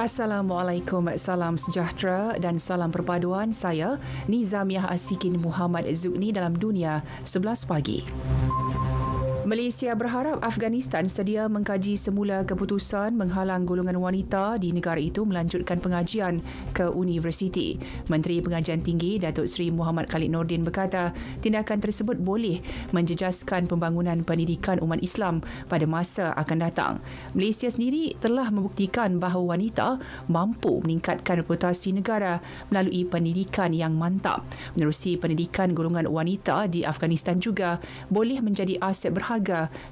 Assalamualaikum, salam sejahtera dan salam perpaduan. Saya Nizamiah Asikin Muhammad Zukni dalam Dunia 11 pagi. Malaysia berharap Afghanistan sedia mengkaji semula keputusan menghalang golongan wanita di negara itu melanjutkan pengajian ke universiti. Menteri Pengajian Tinggi Datuk Seri Muhammad Khalid Nordin berkata tindakan tersebut boleh menjejaskan pembangunan pendidikan umat Islam pada masa akan datang. Malaysia sendiri telah membuktikan bahawa wanita mampu meningkatkan reputasi negara melalui pendidikan yang mantap. Menerusi pendidikan golongan wanita di Afghanistan juga boleh menjadi aset berharga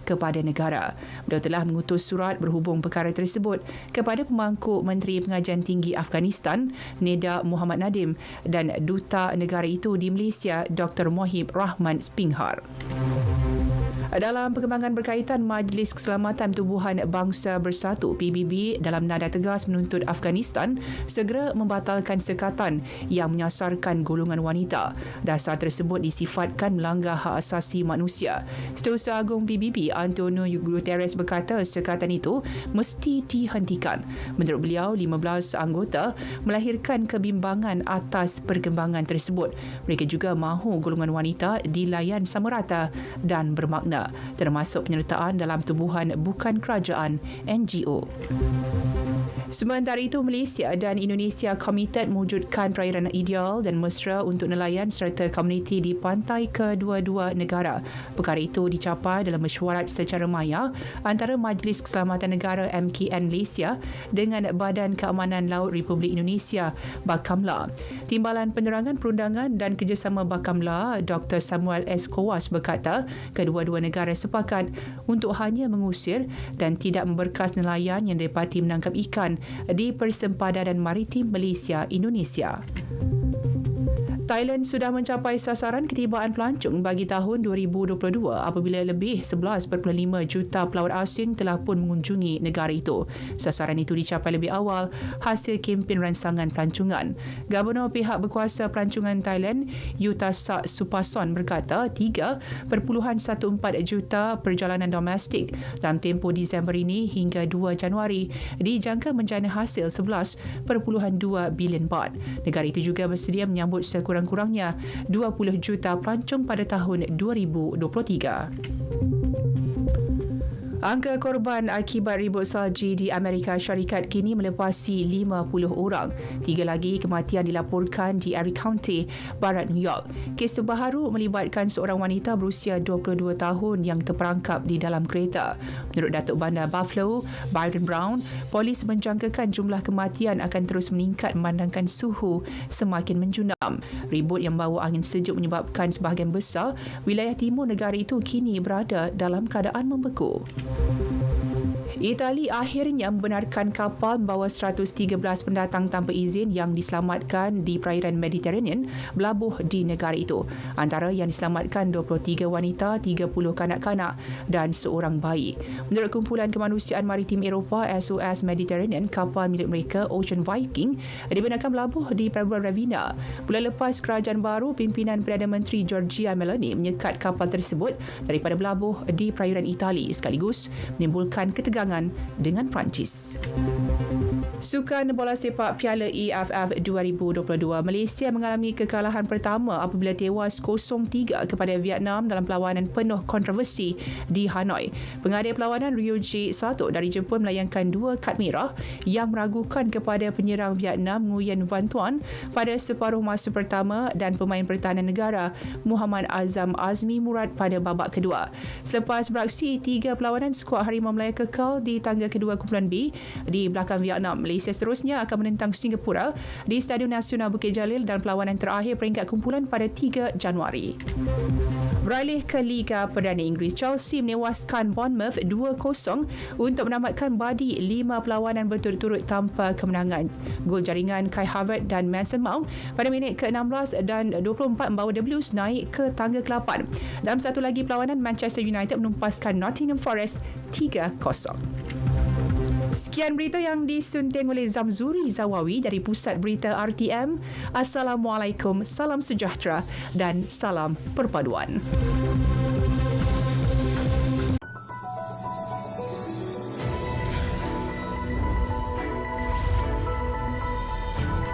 kepada negara. Beliau telah mengutus surat berhubung perkara tersebut kepada pemangku Menteri Pengajian Tinggi Afghanistan, Neda Muhammad Nadim, dan Duta Negara itu di Malaysia, Dr. Mohib Rahman Pinghar. Dalam perkembangan berkaitan, Majlis Keselamatan Tubuhan Bangsa Bersatu PBB dalam nada tegas menuntut Afghanistan segera membatalkan sekatan yang menyasarkan golongan wanita. Dasar tersebut disifatkan melanggar hak asasi manusia. Setiausaha Agung PBB Antonio Guterres berkata sekatan itu mesti dihentikan. Menurut beliau, 15 anggota melahirkan kebimbangan atas perkembangan tersebut. Mereka juga mahu golongan wanita dilayan sama rata dan bermakna, termasuk penyertaan dalam tubuhan bukan kerajaan NGO. Sementara itu, Malaysia dan Indonesia komited mewujudkan perairan ideal dan mesra untuk nelayan serta komuniti di pantai kedua-dua negara. Perkara itu dicapai dalam mesyuarat secara maya antara Majlis Keselamatan Negara MKN Malaysia dengan Badan Keamanan Laut Republik Indonesia Bakamla. Timbalan Penerangan Perundangan dan Kerjasama Bakamla, Dr. Samuel S. Kowas berkata kedua-dua negara sepakat untuk hanya mengusir dan tidak memberkas nelayan yang didapati menangkap ikan di Persempadan Maritim Malaysia-Indonesia. Thailand sudah mencapai sasaran ketibaan pelancong bagi tahun 2022 apabila lebih 11.5 juta pelaut asing telah pun mengunjungi negara itu. Sasaran itu dicapai lebih awal hasil kempen rancangan pelancongan. Gubernur pihak berkuasa pelancongan Thailand, Yutasak Supason berkata 3.14 juta perjalanan domestik dalam tempoh Disember ini hingga 2 Januari dijangka menjana hasil 11.2 bilion baht. Negara itu juga bersedia menyambut sekurang-kurangnya 20 juta pelancong pada tahun 2023. Angka korban akibat ribut salji di Amerika Syarikat kini melepasi 50 orang. 3 lagi kematian dilaporkan di Erie County, barat New York. Kes terbaru melibatkan seorang wanita berusia 22 tahun yang terperangkap di dalam kereta. Menurut Datuk Bandar Buffalo, Byron Brown, polis menjangkakan jumlah kematian akan terus meningkat memandangkan suhu semakin menjunam. Ribut yang membawa angin sejuk menyebabkan sebahagian besar wilayah timur negara itu kini berada dalam keadaan membeku. Itali akhirnya membenarkan kapal membawa 113 pendatang tanpa izin yang diselamatkan di perairan Mediterranean berlabuh di negara itu. Antara yang diselamatkan 23 wanita, 30 kanak-kanak dan seorang bayi. Menurut Kumpulan Kemanusiaan Maritim Eropah SOS Mediterranean, kapal milik mereka Ocean Viking dibenarkan berlabuh di Pelabuhan Ravenna. Bulan lepas, kerajaan baru pimpinan Perdana Menteri Giorgia Meloni menyekat kapal tersebut daripada berlabuh di perairan Itali sekaligus menimbulkan ketegangan dengan Perancis. Sukan bola sepak Piala AFF 2022, Malaysia mengalami kekalahan pertama apabila tewas 0-3 kepada Vietnam dalam perlawanan penuh kontroversi di Hanoi. Pengadil perlawanan Ryu Ji-1 dari Jepun melayangkan 2 kad merah yang meragukan kepada penyerang Vietnam Nguyen Van Tuan pada separuh masa pertama dan pemain pertahanan negara Muhammad Azam Azmi Murad pada babak kedua. Selepas beraksi, 3 perlawanan skuad Harimau Melaya kekal di tangga kedua kumpulan B di belakang Vietnam. Malaysia seterusnya akan menentang Singapura di Stadium Nasional Bukit Jalil dalam perlawanan terakhir peringkat kumpulan pada 3 Januari. Beralih ke Liga Perdana Inggeris, Chelsea menewaskan Bournemouth 2-0 untuk menamatkan badi 5 perlawanan berturut-turut tanpa kemenangan. Gol jaringan Kai Havertz dan Mason Mount pada minit ke-16 dan 24 membawa The Blues naik ke tangga ke-8. Dalam satu lagi perlawanan, Manchester United menumpaskan Nottingham Forest 3-0. Sekian berita yang disunting oleh Zamzuri Zawawi dari Pusat Berita RTM. Assalamualaikum, salam sejahtera dan salam perpaduan.